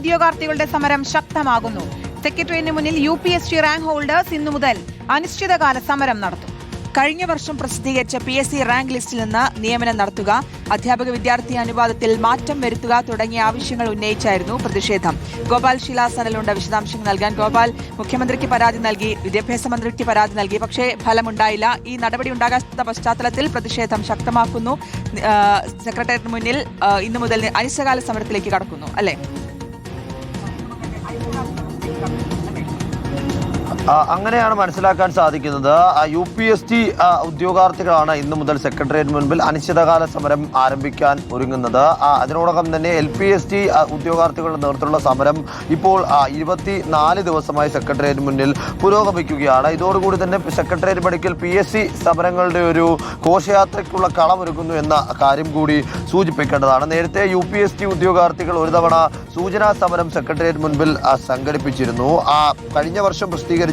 ഉദ്യോഗാർത്ഥികളുടെ സമരം ശക്തമാകുന്നു. സെക്രട്ടേറിയറ്റിന് മുന്നിൽ UPSC റാങ്ക് ഹോൾഡേഴ്സ് ഇന്നു മുതൽ അനിശ്ചിതകാല സമരം നടത്തും. കഴിഞ്ഞ വർഷം പ്രസിദ്ധീകരിച്ച PSC റാങ്ക് ലിസ്റ്റിൽ നിന്ന് നിയമനം നടത്തുക, അധ്യാപക വിദ്യാർത്ഥി അനുപാതത്തിൽ മാറ്റം വരുത്തുക തുടങ്ങിയ ആവശ്യങ്ങൾ ഉന്നയിച്ചായിരുന്നു പ്രതിഷേധം. ഗോപാൽ ശിലാസനലുണ്ട് വിശദാംശങ്ങൾ നൽകാൻ. ഗോപാൽ, മുഖ്യമന്ത്രിക്ക് പരാതി നൽകി, വിദ്യാഭ്യാസ മന്ത്രിക്ക് പരാതി നൽകി, പക്ഷേ ഫലമുണ്ടായില്ല. ഈ നടപടി ഉണ്ടാകാത്ത പശ്ചാത്തലത്തിൽ പ്രതിഷേധം ശക്തമാക്കുന്നു. സെക്രട്ടേറിയറ്റിന് മുന്നിൽ ഇന്നു മുതൽ അനിശ്ചിതകാല സമരത്തിലേക്ക് കടക്കുന്നു, അല്ലേ? അങ്ങനെയാണ് മനസ്സിലാക്കാൻ സാധിക്കുന്നത്. UPSC ഉദ്യോഗാർത്ഥികളാണ് ഇന്നു മുതൽ സെക്രട്ടേറിയറ്റ് മുൻപിൽ അനിശ്ചിതകാല സമരം ആരംഭിക്കാൻ ഒരുങ്ങുന്നത്. അതിനോടകം തന്നെ LPSC ഉദ്യോഗാർത്ഥികളുടെ നേതൃത്വത്തിലുള്ള സമരം ഇപ്പോൾ 24 ദിവസമായി സെക്രട്ടേറിയറ്റ് മുന്നിൽ പുരോഗമിക്കുകയാണ്. ഇതോടുകൂടി തന്നെ സെക്രട്ടേറിയറ്റ് പഠിക്കൽ PSC സമരങ്ങളുടെ ഒരു ഘോഷയാത്രയ്ക്കുള്ള കളമൊരുക്കുന്നു എന്ന കാര്യം കൂടി സൂചിപ്പിക്കേണ്ടതാണ്. നേരത്തെ UPSC ഉദ്യോഗാർത്ഥികൾ ഒരു തവണ സൂചനാ സമരം സെക്രട്ടേറിയറ്റ് മുൻപിൽ സംഘടിപ്പിച്ചിരുന്നു. കഴിഞ്ഞ വർഷം പ്രസിദ്ധീകരിച്ച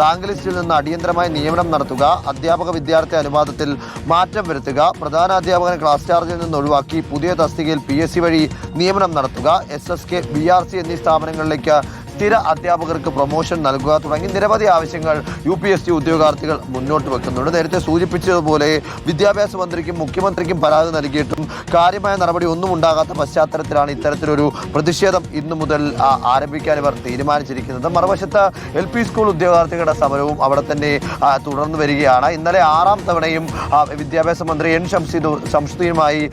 റാങ്ക് ലിസ്റ്റിൽ നിന്ന് അടിയന്തരമായി നിയമനം നടത്തുക, അധ്യാപക വിദ്യാർത്ഥി അനുപാതത്തിൽ മാറ്റം വരുത്തുക, പ്രധാന അധ്യാപകനെ ക്ലാസ് ചാർജിൽ നിന്ന് ഒഴിവാക്കി പുതിയ തസ്തികയിൽ PSC വഴി നിയമനം നടത്തുക, SSK, BRC എന്നീ സ്ഥാപനങ്ങളിലേക്ക് സ്ഥിര അധ്യാപകർക്ക് പ്രൊമോഷൻ നൽകുക തുടങ്ങി നിരവധി ആവശ്യങ്ങൾ UPSC ഉദ്യോഗാർത്ഥികൾ മുന്നോട്ട് വെക്കുന്നുണ്ട്. നേരത്തെ സൂചിപ്പിച്ചതുപോലെ വിദ്യാഭ്യാസ മന്ത്രിക്കും മുഖ്യമന്ത്രിക്കും പരാതി നൽകിയിട്ടും കാര്യമായ നടപടി ഒന്നും ഉണ്ടാകാത്ത പശ്ചാത്തലത്തിലാണ് ഇത്തരത്തിലൊരു പ്രതിഷേധം ഇന്നു മുതൽ ആരംഭിക്കാൻ ഇവർ തീരുമാനിച്ചിരിക്കുന്നത്. മറുവശത്ത് LP സ്കൂൾ ഉദ്യോഗാർത്ഥികളുടെ സമരവും അവിടെ തന്നെ തുടർന്നു വരികയാണ്. ഇന്നലെ 6ാം തവണയും വിദ്യാഭ്യാസ മന്ത്രി N ശംസുദ്ദീനുമായി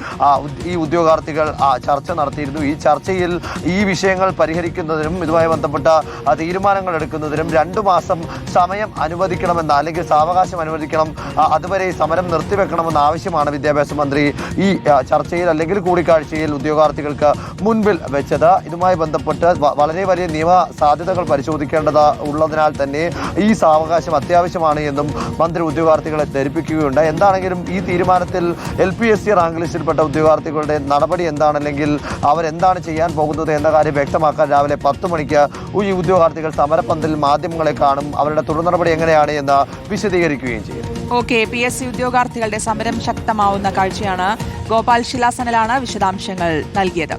ഈ ഉദ്യോഗാർത്ഥികൾ ചർച്ച നടത്തിയിരുന്നു. ഈ ചർച്ചയിൽ ഈ വിഷയങ്ങൾ പരിഹരിക്കുന്നതിനും ഇതുമായി ബന്ധപ്പെട്ട തീരുമാനങ്ങൾ എടുക്കുന്നതിനും 2 മാസം സമയം അനുവദിക്കണമെന്ന, അല്ലെങ്കിൽ സാവകാശം അനുവദിക്കണം, അതുവരെ സമരം നിർത്തിവെക്കണമെന്ന ആവശ്യമാണ് വിദ്യാഭ്യാസ മന്ത്രി ഈ ചർച്ചയിൽ അല്ലെങ്കിൽ കൂടിക്കാഴ്ചയിൽ ഉദ്യോഗാർത്ഥികൾക്ക് മുൻപിൽ വെച്ചത്. ഇതുമായി ബന്ധപ്പെട്ട് വളരെ വലിയ നിയമ സാധ്യതകൾ പരിശോധിക്കേണ്ടത് ഉള്ളതിനാൽ തന്നെ ഈ സാവകാശം അത്യാവശ്യമാണ് എന്നും മന്ത്രി ഉദ്യോഗാർത്ഥികളെ ധരിപ്പിക്കുകയുണ്ട്. എന്താണെങ്കിലും ഈ തീരുമാനത്തിൽ LPSC റാങ്ക് ലിസ്റ്റിൽപ്പെട്ട ഉദ്യോഗാർത്ഥികളുടെ നടപടി എന്താണ്, അല്ലെങ്കിൽ അവരെന്താണ് ചെയ്യാൻ പോകുന്നത് എന്ന കാര്യം വ്യക്തമാക്കാൻ രാവിലെ 10 മണിക്ക് ഈ ഉദ്യോഗാർത്ഥികൾ സമരപ്പന്തലിൽ മാധ്യമങ്ങളെ കാണും. അവരുടെ തുടർ നടപടി എങ്ങനെയാണ് എന്ന് വിശദീകരിക്കുകയും ചെയ്യും. PSC ഉദ്യോഗാർത്ഥികളുടെ സമരം ശക്തമാവുന്ന കാഴ്ചയാണ്. ഗോപാൽ ശിലാസനലാണ് വിശദാംശങ്ങൾ നൽകിയത്.